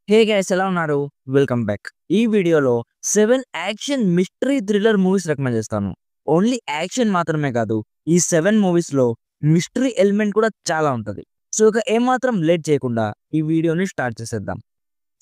Hey guys ఎలా ఉన్నారు? Welcome back. ఈ వీడియోలో 7 action mystery thriller movies recommend చేస్తాను. ఓన్లీ యాక్షన్ మాత్రమే కాదు. ఈ 7 మూవీస్‌లో మిస్టరీ ఎలిమెంట్ కూడా చాలా ఉంటది. సో ఇక ఏమాత్రం లేట్ చేయకుండా ఈ వీడియోని స్టార్ట్ చేసేద్దాం.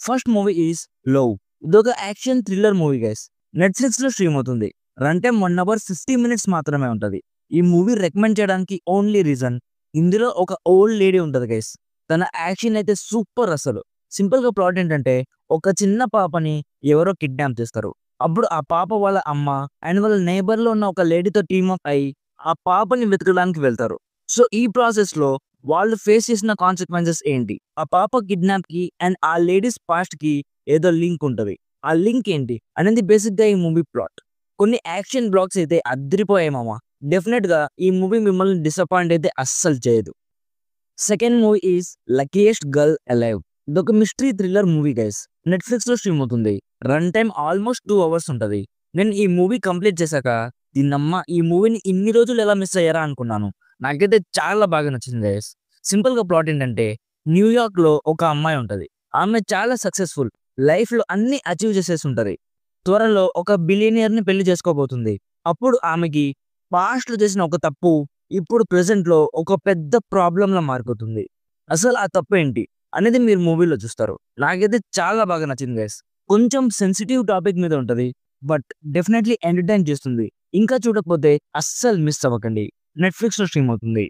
First movie is 'love'. ఇదొక యాక్షన్ థ్రిల్లర్ మూవీ గైస్. నెట్‌ఫ్లిక్స్‌లో స్ట్రీమ్ అవుతుంది. రన్ టైమ్ 1 అవర్ 50 మినిట్స్ మాత్రమే ఉంటది. ఈ మూవీ రికమెండ్ చేయడానికి ఓన్లీ రీజన్ ఇందులో ఒక ఓల్డ్ లేడీ ఉంటది గైస్. తన యాక్షన్ అయితే సూపర్ అసలు. సింపుల్‌గా ప్లాట్ ఏంటంటే ఒక చిన్న పాపని ఎవరో కిడ్నాప్ చేస్తారు. అప్పుడు ఆ పాప వాళ్ళ అమ్మ అండ్ వాళ్ళ నైబర్‌లో ఉన్న ఒక లేడీతో టీమ్ అప్ అయ్యి ఆ పాపని వెతకడానికి వెళ్తారు. సో ఈ ప్రాసెస్‌లో వాళ్ళు ఫేస్ చేసిన కాన్సిక్వెన్సెస్ ఏంటి? ఆ పాప కిడ్నాప్‌కి అండ్ ఆ లేడీస్ పాస్ట్‌కి ఏదో లింక్ ఉంటది. ఆ లింక్ ఏంటి? అనేది బేసిక్‌గా ఈ మూవీ ప్లాట్. కొన్ని యాక్షన్ బ్లాక్స్ అయితే అద్దిరిపోయాయి మామ. డెఫినెట్‌గా ఈ మూవీ మిమ్మల్ని డిసప్పాయింట్ అయితే అస్సలు చేయదు. Second movie is 'luckiest girl alive'. ఇదొక మిస్టరీ థ్రిల్లర్ మూవీ గైస్. నెట్‌ఫ్లిక్స్‌లో స్ట్రీమ్ అవుతుంది. రన్ టైమ్ ఆల్మోస్ట్ 2 అవర్స్ ఉంటది. నేను ఈ మూవీ కంప్లీట్ చేశాక దీన్నమ్మ ఈ మూవీని ఇన్ని రోజులు ఎలా మిస్ అయ్యారా అనుకున్నాను. నాకైతే చాలా బాగా నచ్చింది గైస్. సింపుల్‌గా ప్లాట్ ఏంటంటే న్యూయార్క్‌లో ఒక అమ్మాయి ఉంటది. ఆమె చాలా సక్సెస్‌ఫుల్. లైఫ్‌లో అన్నీ అచీవ్ చేసేసి ఉంటది. త్వరలో ఒక బిలియనియర్‌ని పెళ్లి చేసుకోబోతుంది. అప్పుడు ఆమెకి పాస్ట్‌లో చేసిన ఒక తప్పు ఇప్పుడు ప్రెజెంట్‌లో ఒక పెద్ద ప్రాబ్లమ్‌లా మారిపోతుంది. అసలు ఆ తప్పేంటి అనేది మీరు మూవీలో చూస్తారు. నాకైతే చాలా బాగా నచ్చింది గైస్. కొంచెం సెన్సిటివ్ టాపిక్ మీద ఉంటది. బట్ డెఫినైట్‌లీ ఎంటర్‌టైన్ చేస్తుంది. ఇంకా చూడకపోతే అస్సలు మిస్ అవ్వకండి. నెట్‌ఫ్లిక్స్‌లో స్ట్రీమ్ అవుతుంది.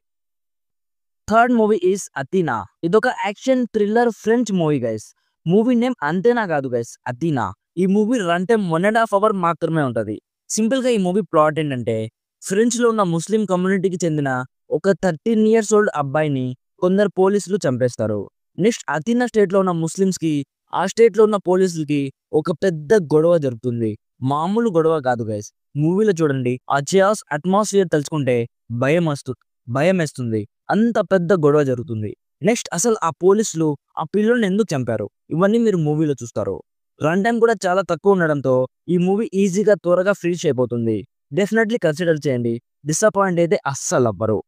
Third movie is 'Athena'. ఇదొక action thriller French movie guys. Movie name అంతేనా కాదు గైస్ 'అథీనా'. ఈ మూవీ రన్ టైమ్ 1 ½ అవర్ మాత్రమే ఉంటది. సింపుల్‌గా ఈ మూవీ ప్లాట్ ఏంటంటే ఫ్రెంచ్‌లో ఉన్న ముస్లిం కమ్యూనిటీకి చెందిన ఒక 13 ఇయర్స్ ఓల్డ్ అబ్బాయిని కొందరు పోలీసులు చంపేస్తారు. నెక్స్ట్ అథీనా స్టేట్‌లో ఉన్న ముస్లిమ్స్‌కి ఆ స్టేట్‌లో ఉన్న పోలీసులకి ఒక పెద్ద గొడవ జరుగుతుంది. మామూలు గొడవ కాదు గైస్. మూవీలో చూడండి ఆ చియాస్ అట్మాస్ఫియర్ తలుచుకుంటే భయమస్తు భయమేస్తుంది. అంత పెద్ద గొడవ జరుగుతుంది. నెక్స్ట్ అసలు ఆ పోలీసులు ఆ పిల్లోడిని ఎందుకు చంపారు? ఇవన్నీ మీరు మూవీలో చూస్తారు. రన్ టైమ్ కూడా చాలా తక్కువ ఉండడంతో ఈ మూవీ ఈజీగా త్వరగా ఫినిష్ అయిపోతుంది. డెఫినెట్‌లీ కన్సిడర్ చేయండి. డిసప్పాయింట్ అయితే అస్సలవ్వరు.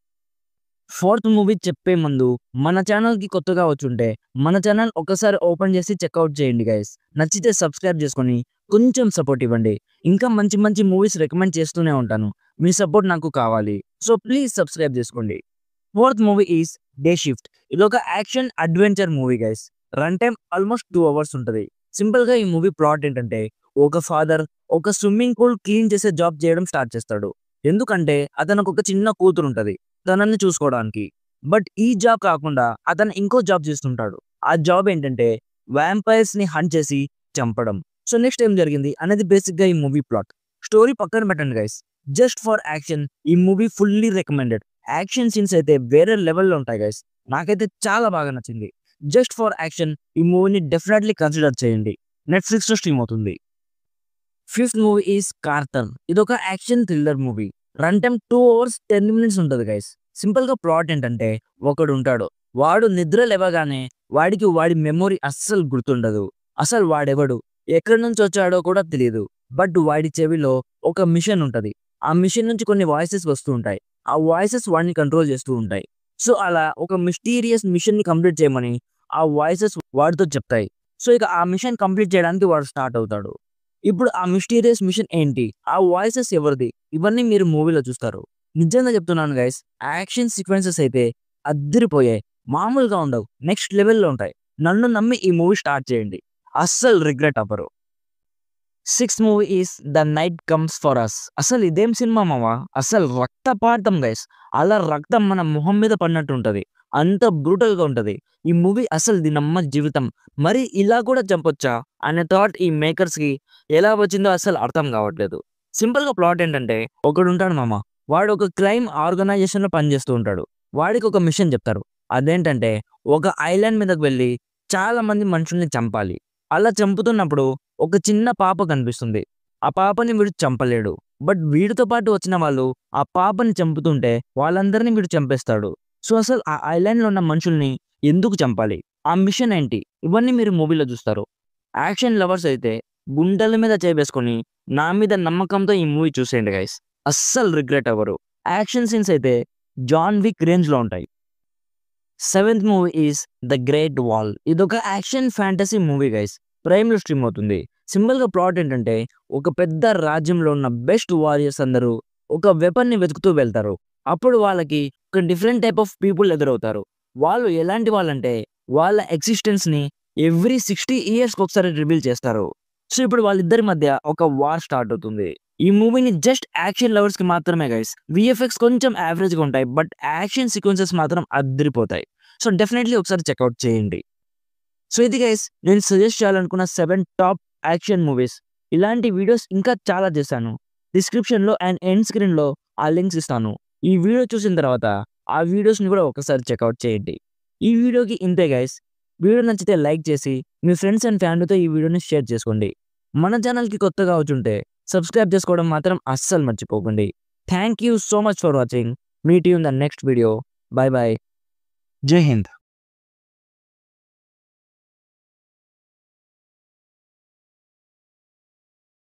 ఫోర్త్ మూవీ చెప్పే ముందు మన ఛానల్‌కి కొత్తగా వచ్చుంటే మన ఛానల్ ఒక్కసారి ఓపెన్ చేసి చెక్‌ఔట్ చేయండి గైస్. నచ్చితే సబ్స్క్రైబ్ చేసుకొని కొంచెం సపోర్ట్ ఇవ్వండి. ఇంకా మంచి మంచి మూవీస్ రికమెండ్ చేస్తూనే ఉంటాను. మీ సపోర్ట్ నాకు కావాలి. సో ప్లీజ్ సబ్స్క్రైబ్ చేసుకోండి. Fourth movie is 'day shift'. ఇదొక action adventure movie guys. Run time almost 2 hours ఉంటది. సింపుల్‌గా ఈ మూవీ ప్లాట్ ఏంటంటే ఒక ఫాదర్ ఒక స్విమ్మింగ్ పూల్ క్లీన్ చేసే జాబ్ చేయడం స్టార్ట్ చేస్తాడు. ఎందుకంటే అతనికి ఒక చిన్న కూతురు ఉంటది. తనని చూసుకోవడానికి. బట్ ఈ జాబ్ కాకుండా అతను ఇంకో జాబ్ చేస్తుంటాడు. ఆ జాబ్ ఏంటంటే వాంపైర్స్‌ని హంట్ చేసి చంపడం. సో నెక్స్ట్ ఏం జరిగింది అనేది బేసిక్‌గా ఈ మూవీ ప్లాట్. స్టోరీ పక్కన పెట్టండి గైస్. జస్ట్ ఫర్ యాక్షన్ ఈ movie fully recommended. Action scenes అయితే వేరే లెవెల్‌లో ఉంటాయి గైస్. నాకైతే చాలా బాగా నచ్చింది. జస్ట్ ఫర్ యాక్షన్ ఈ మూవీని డెఫినెట్‌లీ కన్సిడర్ చేయండి. నెట్‌ఫ్లిక్స్‌లో స్ట్రీమ్ అవుతుంది. Fifth movie is 'Carter'. ఇదొక action thriller movie. Run time 2 hours 10 minutes ఉంటది గైస్. సింపుల్‌గా ప్లాట్ ఏంటంటే ఒకడుంటాడు. వాడు నిద్ర లేవగానే వాడికి వాడి మెమొరీ అస్సలు గుర్తుండదు. అసలు వాడెవడు? ఎక్కడి నుంచి వచ్చాడో కూడా తెలీదు. బట్ వాడి చెవిలో ఒక మిషన్ ఉంటది. ఆ మిషన్ నుంచి కొన్ని వాయిసెస్ వస్తూ ఉంటాయి. ఆ వాయిసెస్ వాడిని కంట్రోల్ చేస్తూ ఉంటాయి. సో అలా ఒక మిస్టీరియస్ మిషన్‌ని కంప్లీట్ చేయమని ఆ వాయిసెస్ వాడితో చెప్తాయి. సో ఇక ఆ మిషన్ కంప్లీట్ చేయడానికి వాడు స్టార్ట్ అవుతాడు. ఇప్పుడు ఆ మిస్టీరియస్ మిషన్ ఏంటి? ఆ వాయిసెస్ ఎవరిది? ఇవన్నీ మీరు మూవీలో చూస్తారు. నిజంగా చెప్తున్నాను గైస్. యాక్షన్ సీక్వెన్సెస్ అయితే అద్దిరిపోయాయి. మామూలుగా ఉండవు. నెక్స్ట్ లెవెల్‌లో ఉంటాయి. నన్ను నమ్మి ఈ మూవీ స్టార్ట్ చేయండి. అస్సలు రిగ్రెట్ అవ్వరు. Sixth movie is 'the night comes for us'. అసలు ఇదేం సినిమా మామ! అసలు రక్తపాతం గైస్. అలా రక్తం మన మొహం మీద పడినట్టు ఉంటది. అంత బ్రూటల్‌గా ఉంటది. ఈ మూవీ అసలు దీనమ్మ జీవితం. మరి ఇలా కూడా చంపొచ్చా? అనే థాట్ ఈ మేకర్స్‌కి ఎలా వచ్చిందో అస్సలు అర్థం కావట్లేదు. సింపుల్‌గా ప్లాట్ ఏంటంటే ఒకడుంటాడు మామ. వాడు ఒక క్రైమ్ ఆర్గనైజేషన్‌లో పనిచేస్తూ ఉంటాడు. వాడికి ఒక మిషన్ చెప్తారు. అదేంటంటే ఒక ఐలాండ్ మీదకి వెళ్లి చాలా మంది మనుషుల్ని చంపాలి. అలా చంపుతున్నప్పుడు ఒక చిన్న పాప కనిపిస్తుంది. ఆ పాపని వీడు చంపలేడు. బట్ వీడితో పాటు వచ్చిన వాళ్ళు ఆ పాపని చంపుతుంటే వాళ్ళందరిని వీడు చంపేస్తాడు. సో, అసలు ఆ ఐలాండ్‌లో ఉన్న మనుషుల్ని ఎందుకు చంపాలి? ఆ మిషన్ ఏంటి? ఇవన్నీ మీరు మూవీలో చూస్తారు. యాక్షన్ లవర్స్ అయితే గుండెల మీద చేయి నా మీద నమ్మకంతో ఈ మూవీ చూసేయండి గైస్. అస్సలు రిగ్రెట్ అవ్వరు. యాక్షన్ సీన్స్ అయితే జాన్ విక్ రేంజ్‌లో ఉంటాయి. Seventh movie is the great wall. ఇదొక యాక్షన్ ఫ్యాంటసీ మూవీ గైస్. ప్రైమ్‌లో స్ట్రీమ్ అవుతుంది. సింపుల్‌గా ప్లాట్ ఏంటంటే ఒక పెద్ద రాజ్యంలో ఉన్న బెస్ట్ వారియర్స్ అందరూ ఒక వెపన్‌ని వెతుకుతూ వెళ్తారు. అప్పుడు వాళ్ళకి ఒక డిఫరెంట్ టైప్ ఆఫ్ పీపుల్ ఎదురవుతారు. వాళ్ళు ఎలాంటి వాళ్ళంటే వాళ్ళ ఎక్సిస్టెన్స్‌ని ఎవ్రీ 60 ఇయర్స్‌కి ఒకసారి రివీల్ చేస్తారు. సో, ఇప్పుడు వాళ్ళిద్దరి మధ్య ఒక వార్ స్టార్ట్ అవుతుంది. ఈ మూవీని జస్ట్ యాక్షన్ లవర్స్‌కి మాత్రమే గైస్. వీఎఫ్ఎక్స్ కొంచెం యావరేజ్‌గా ఉంటాయి. బట్ యాక్షన్ సీక్వెన్సెస్ మాత్రం అద్దిరిపోతాయి. సో, డెఫినైట్‌లీ ఒకసారి చెక్‌ఔట్ చేయండి. సో, ఇది గైస్ నేను సజెస్ట్ చేయాలనుకున్న 7 టాప్ యాక్షన్ మూవీస్. ఇలాంటి వీడియోస్ ఇంకా చాలా చేశాను. డిస్క్రిప్షన్‌లో అండ్ ఎండ్ స్క్రీన్‌లో ఆ లింక్స్ ఇస్తాను. ఈ వీడియో చూసిన తర్వాత ఆ వీడియోస్‌ని కూడా ఒకసారి చెక్‌ఔట్ చేయండి. ఈ వీడియోకి ఇంతే గైస్. వీడియో నచ్చితే లైక్ చేసి మీ ఫ్రెండ్స్ అండ్ ఫ్యామిలీతో ఈ వీడియోని షేర్ చేసుకోండి. మన ఛానల్‌కి కొత్తగా వచ్చుంటే సబ్స్క్రైబ్ చేసుకోవడం మాత్రం అస్సలు మర్చిపోకండి. Thank you so much for watching. Meet you in the next video. By by. జై హింద్.